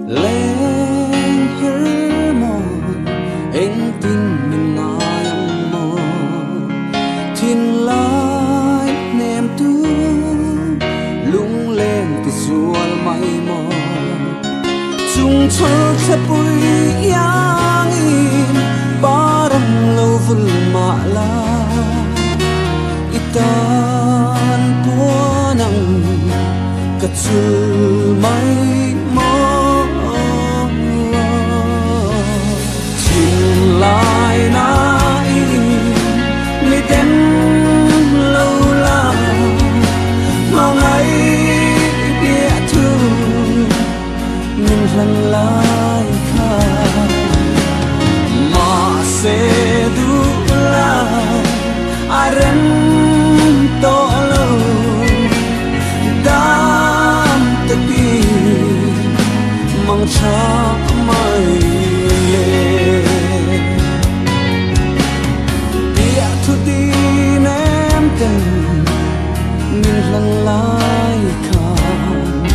lên hứa mòn anh tin mình ngài mò thiên lai ném tu lung lên từ ruột mây mò chung thơ sẽ bụi yang in barang lâu vul mạ la itan puanang kacul mây lại nãy mi tên lâu la mau ngày biết thương mình lần lại khá mà sẽ đủ lại ai rèn to lâu đam tự bi mong cha mai lần lại khàn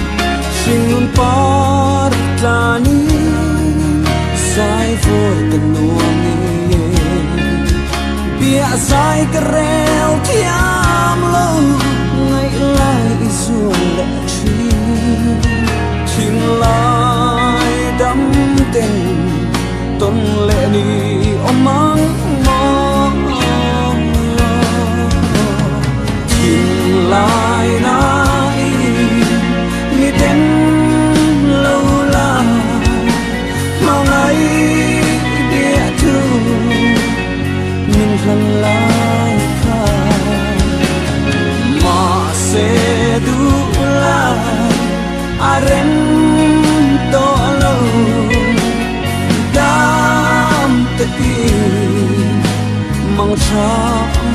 xin luôn partani sai vội tình nuông bia sai kerel thiam lâu ngày lại ruộng lệ tri xin lại đắm tình tôn lệ ni ôm mang lại nãy mi tên lâu la mau ngày biết thương mình lần lại khá mà sẽ đủ lại ai rèn to lâu đam tự tin mong cha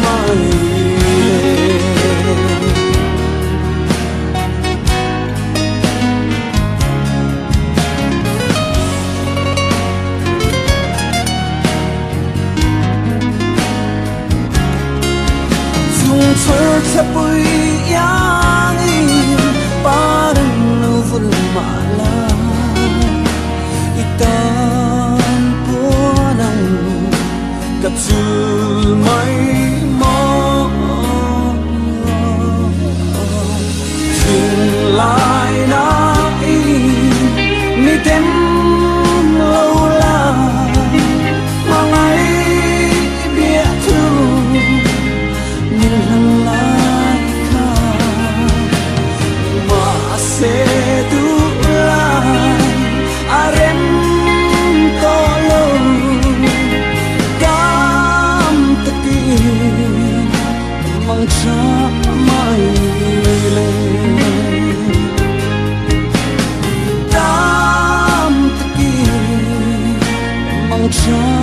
mai thơ sẽ bụi yang in barang lâu vul mạ la itan puanang kacul mây mò dừng lại nãy mi tên lâu la mà ngày biết thương mình lần lại khá mà sẽ đủ lại ai rèn to lâu cam tự tin mong cha mai lên cam tự tin mong cha